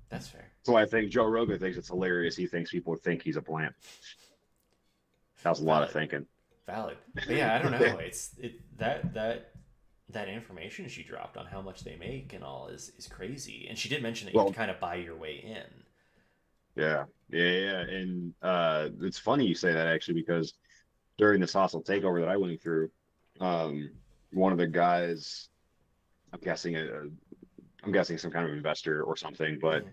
that's fair. So I think Joe Rogan thinks it's hilarious. He thinks people think he's a plant. That was a lot of Valid, thinking. valid. But yeah, I don't know. That information she dropped on how much they make and all is crazy. And she did mention that you have to Well, kind of buy your way in. yeah, yeah. And it's funny you say that actually because during this hostile takeover that I went through, um, one of the guys, I'm guessing I'm guessing some kind of investor or something, but Mm-hmm.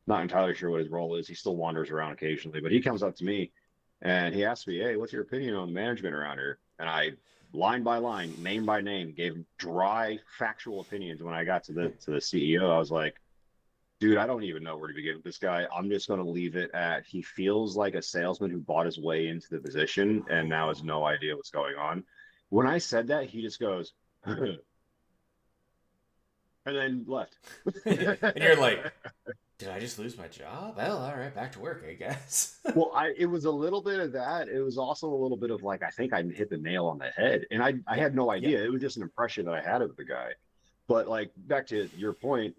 not entirely sure what his role is. He still wanders around occasionally, but he comes up to me and he asks me, "Hey, what's your opinion on the management around here?" And I, line by line, name by name, gave him dry, factual opinions. When I got to the CEO, I was like, "Dude, I don't even know where to begin with this guy. I'm just going to leave it at he feels like a salesman who bought his way into the position and now has no idea what's going on." When I said that, he just goes, and then left. And you're like, Did I just lose my job? Well, all right, back to work, I guess. Well, it was a little bit of that. It was also a little bit of like I think I hit the nail on the head, and I Yeah, had no yeah. idea. It was just an impression that I had of the guy. But like back to your point,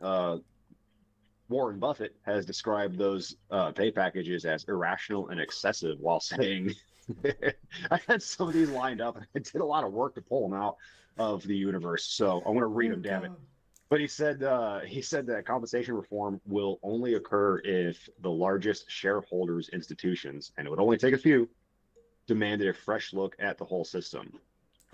Warren Buffett has described those pay packages as irrational and excessive while saying, I had some of these lined up and I did a lot of work to pull them out of the universe. So I want to read Oh them, damn it. God. But he said that compensation reform will only occur if the largest shareholders institutions, and it would only take a few, demanded a fresh look at the whole system.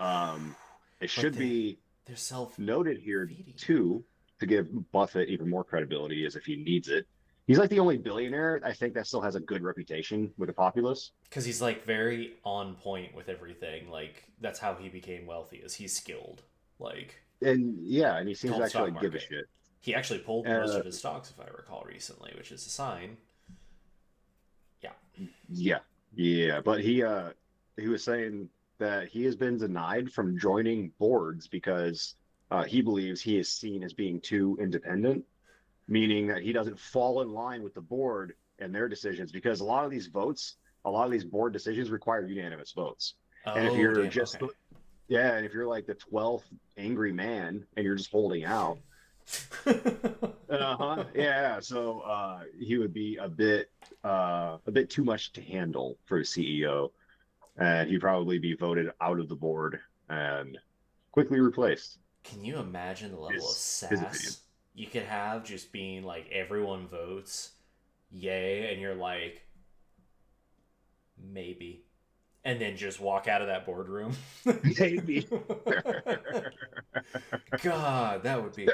It But should be they're self noted here feeding too, to give Buffett even more credibility as if he needs it. He's like the only billionaire I think that still has a good reputation with the populace. because he's like very on point with everything. Like that's how he became wealthy. Is he's skilled. Like And yeah, and he seems called to the actually stock like, give a market. shit. He actually pulled most Uh, of his stocks, if I recall, recently, which is a sign. Yeah. yeah, yeah, but he was saying that he has been denied from joining boards because he believes he is seen as being too independent, meaning that he doesn't fall in line with the board and their decisions because a lot of these board decisions require unanimous votes. And if Oh you're damn. just Okay. yeah, and if you're like the 12th angry man and you're just holding out, uh-huh, yeah, so he would be a bit too much to handle for a CEO, and he'd probably be voted out of the board and quickly replaced. Can you imagine the level of His opinion. sass you could have just being like everyone votes yay and you're like maybe and then just walk out of that boardroom. Maybe. God, that would be.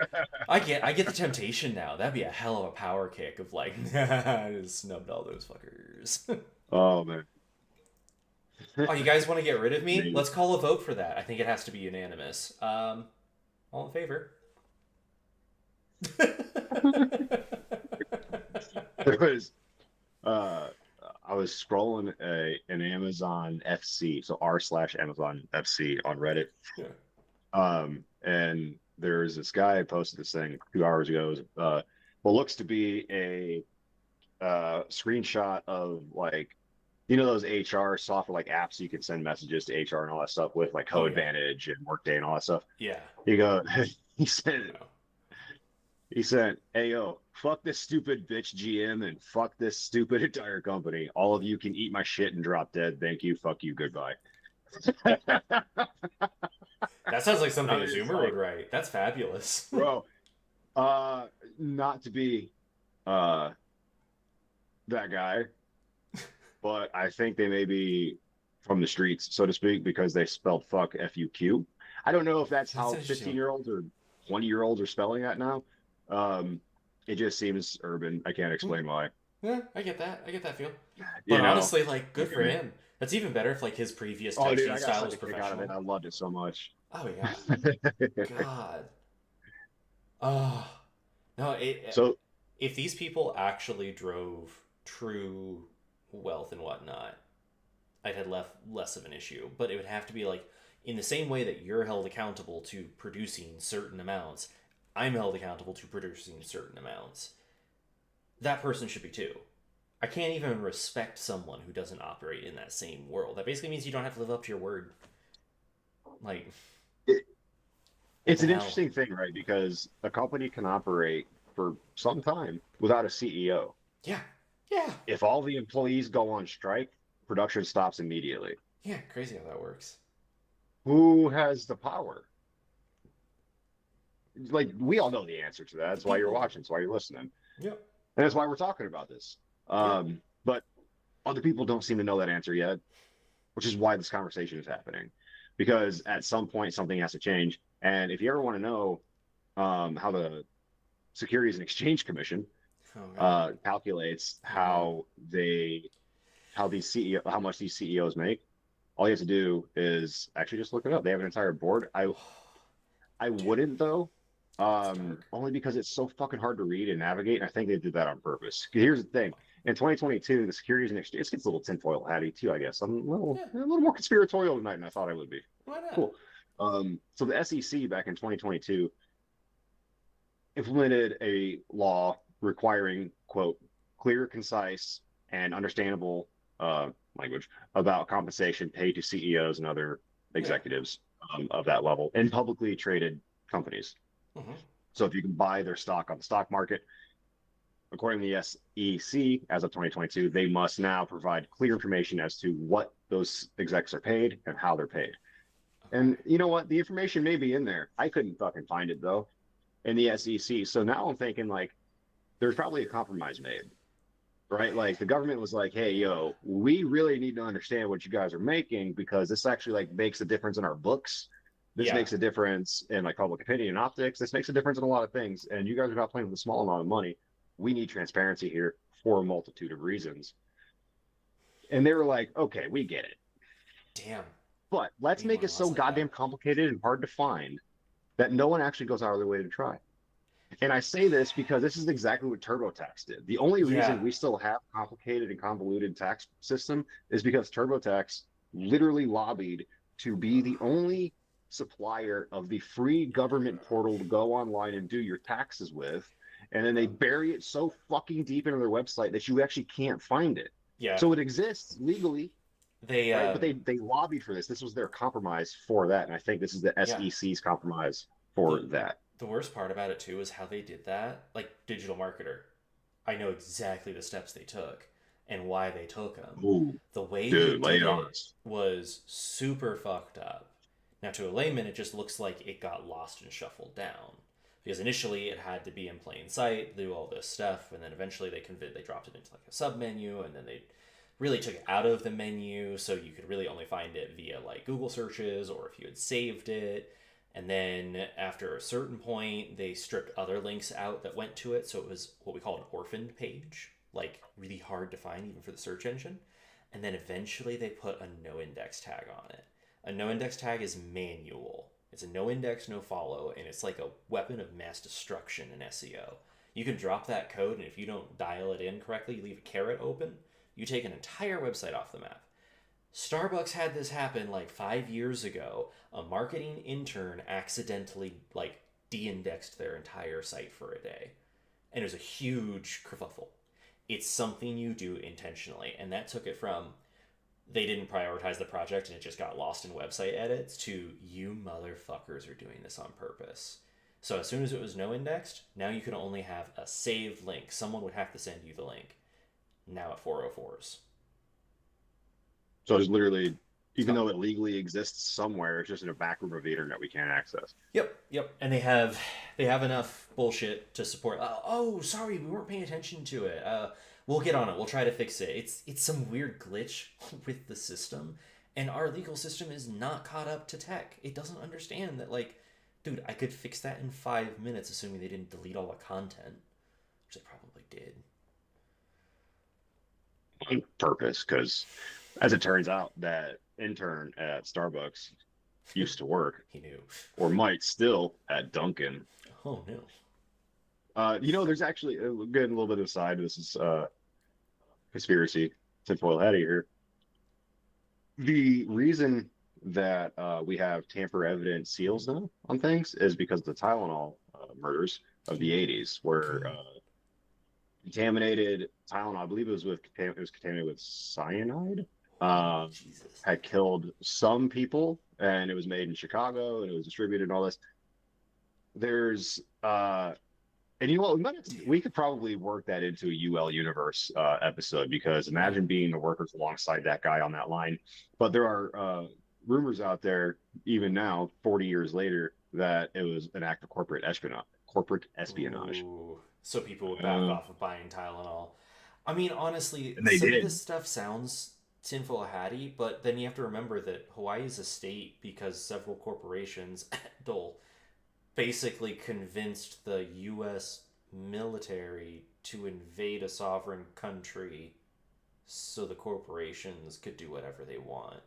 I get the temptation now. That'd be a hell of a power kick of like, I just snubbed all those fuckers. Oh man. Oh, you guys want to get rid of me? Maybe. Let's call a vote for that. I think it has to be unanimous. All in favor? There was uh I was scrolling an Amazon FC, so r/Amazon FC on Reddit. Yeah. And there's this guy posted this thing 2 hours ago. It was, what looks to be a screenshot of like those HR software like apps you can send messages to HR and all that stuff with like Oh Code yeah. Advantage and Workday and all that stuff. Yeah. He go he I said know. he said, "Hey yo, fuck this stupid bitch GM and fuck this stupid entire company. All of you can eat my shit and drop dead. Thank you. Fuck you. Goodbye." That sounds like something I a was just Zoomer would like, write. That's fabulous. bro, not to be uh that guy, but I think they may be from the streets, so to speak, because they spelled fuck FUQ. I don't know if that's That's how interesting. 15-year-olds or 20-year-olds are spelling that now. Um, it just seems urban. I can't Hmm. explain why. Yeah, I get that. I get that feel. But You know, honestly, like, good for fucking- him. That's even better if like his previous oh, dude, texting I got style such was a kick out of it. professional. I loved it so much. Oh yeah. God. Oh no. So, If these people actually drove true wealth and whatnot, I'd had less of an issue. But it would have to be like in the same way that you're held accountable to producing certain amounts, I'm held accountable to producing certain amounts. That person should be too. I can't even respect someone who doesn't operate in that same world. That basically means you don't have to live up to your word. Like, it, what it's the an hell? interesting thing, right? Because a company can operate for some time without a CEO. Yeah. Yeah. If all the employees go on strike, production stops immediately. Yeah. Crazy how that works. Who has the power? Like, we all know the answer to that. The That's why you're people do. watching. That's why you're listening. Yep. And that's why we're talking about this. Yeah. But other people don't seem to know that answer yet, which is why this conversation is happening. Because at some point, something has to change. And if you ever want to know how the Securities and Exchange Commission Oh god. calculates Oh god. how much these CEOs make, all you have to do is actually just look it up. They have an entire board. I Dude, wouldn't though, it's dark. only because it's so fucking hard to read and navigate. And I think they did that on purpose. Here's the thing: in 2022, the Securities and Exchange, it gets a little tinfoil hatty too, I guess. I'm Yeah. a little more conspiratorial tonight than I thought I would be. Why not? Cool. So the SEC back in 2022 implemented a law requiring, quote, clear, concise, and understandable language about compensation paid to CEOs and other Yeah. executives of that level in publicly traded companies. Hmm. So if you can buy their stock on the stock market, according to the SEC, as of 2022, they must now provide clear information as to what those execs are paid and how they're paid. Okay. And you know what? The information may be in there. I couldn't fucking find it though in the SEC. So now I'm thinking like there's probably a compromise made, right? Like the government was like, hey, Yeah. yo, we really need to understand what you guys are making because this actually like makes a difference in our books. This Yeah. makes a difference in like public opinion and optics. This makes a difference in a lot of things. And you guys are not playing with a small amount of money. We need transparency here for a multitude of reasons. And they were like, okay, we get it. Damn. But let's Need make more it so laws like that. goddamn complicated and hard to find that no one actually goes out of their way to try. And I say this because this is exactly what TurboTax did. The only Yeah. reason we still have complicated and convoluted tax system is because TurboTax literally lobbied to be the only supplier of the free government portal to go online and do your taxes with. And then they bury it so fucking deep into their website that you actually can't find it. Yeah. So it exists legally, They right? But they lobbied for this. This was their compromise for that. And I think this is the yeah. SEC's compromise for The that. the worst part about it too is how they did that. Like digital marketer, I know exactly the steps they took and why they took them. Ooh, The way they dude, lay did it on it us. was super fucked up. Now, to a layman, it just looks like it got lost and shuffled down. Because initially it had to be in plain sight, do all this stuff, and then eventually they dropped it into like a sub menu, and then they really took it out of the menu so you could really only find it via like Google searches or if you had saved it. And then after a certain point, they stripped other links out that went to it, so it was what we call an orphaned page, like really hard to find even for the search engine. And then eventually they put a no index tag on it. A no index tag is manual. It's a no index, no follow, and it's like a weapon of mass destruction in SEO. You can drop that code, and if you don't dial it in correctly, you leave a caret open, you take an entire website off the map. Starbucks had this happen like 5 years ago. A marketing intern accidentally like de-indexed their entire site for a day, and it was a huge kerfuffle. It's something you do intentionally, and that took it from they didn't prioritize the project and it just got lost in website edits to you motherfuckers are doing this on purpose. So as soon as it was no indexed, now you can only have a saved link. Someone would have to send you the link. Now at 404s. So it's literally, It's even gone. though it legally exists somewhere, it's just in a back room of the internet we can't access. Yep, yep. And they have enough bullshit to support. Oh, sorry, we weren't paying attention to it. We'll get on it. We'll try to fix it. It's some weird glitch with the system, and our legal system is not caught up to tech. It doesn't understand that like, dude, I could fix that in 5 minutes, assuming they didn't delete all the content, which they probably did. On purpose, because as it turns out, that intern at Starbucks used to work, He knew. or might still, at Dunkin'. Oh no. There's actually getting a little bit of a side. This is conspiracy tinfoil hat here. The reason that we have tamper evident seals now on things is because of the Tylenol murders of the '80s, where contaminated Tylenol, I believe it was contaminated with cyanide, Oh uh, Jesus. had killed some people, and it was made in Chicago and it was distributed and all this. There's and you know what? We could probably work that into a UL Universe episode because Yeah. imagine being the workers alongside that guy on that line. But there are rumors out there, even now, 40 years later, that it was an act of corporate espionage. Corporate espionage. Ooh. So people would back Uh, off of buying Tylenol. I mean, honestly, and they some of did. this stuff sounds tinfoil hatty, but then you have to remember that Hawaii is a state because several corporations, Dole, basically convinced the U.S. military to invade a sovereign country so the corporations could do whatever they want.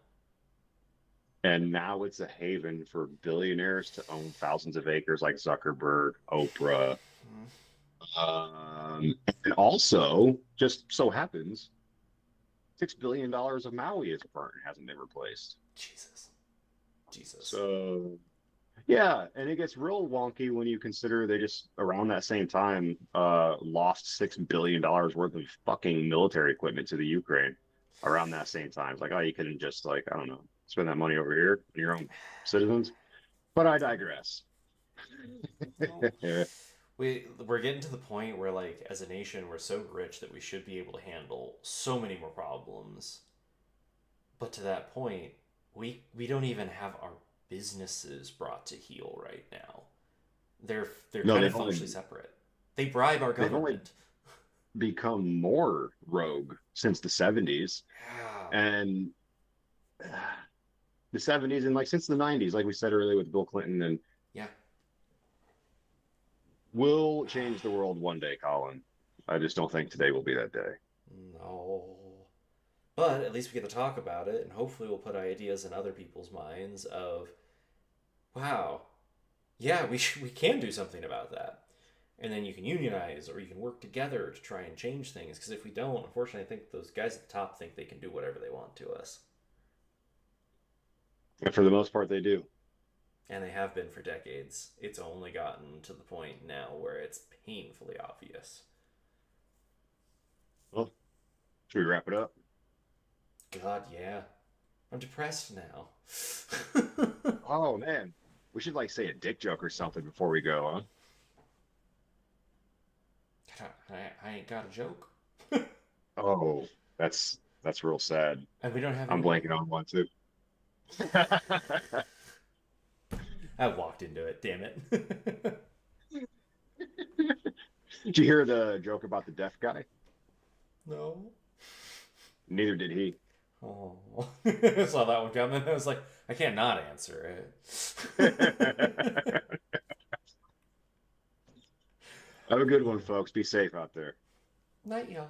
And now it's a haven for billionaires to own thousands of acres like Zuckerberg, Oprah. Hmm. And also, just so happens, $6 billion of Maui is burnt, hasn't been replaced. Jesus. Jesus. So Yeah, and it gets real wonky when you consider they just around that same time lost $6 billion worth of fucking military equipment to the Ukraine around that same time. It's like, oh, you couldn't just like, I don't know, spend that money over here on your own citizens. But I digress. Well, we're getting to the point where, like, as a nation, we're so rich that we should be able to handle so many more problems. But to that point, we don't even have our businesses brought to heel right now. They're No, kind of functionally separate. They bribe our they've only government. become more rogue since the 70s. Yeah. And the 70s and like since the 90s, like we said earlier with Bill Clinton, and Yeah. will change the world one day, Colin. I just don't think today will be that day. No. But at least we get to talk about it, and hopefully we'll put ideas in other people's minds of, wow, yeah, we can do something about that. And then you can unionize or you can work together to try and change things. Because if we don't, unfortunately, I think those guys at the top think they can do whatever they want to us. And for the most part, they do. And they have been for decades. It's only gotten to the point now where it's painfully obvious. Well, should we wrap it up? God, yeah. I'm depressed now. Oh man, we should like say a dick joke or something before we go, I ain't got a joke. huh? Oh, that's real sad. And we don't have I'm any. blanking on one too. I walked into it, damn it. Did you hear the joke about the deaf guy? No. Neither did he. Oh. I saw that one coming. I was like, I can't not answer it. Have a good one, folks. Be safe out there. Night, y'all.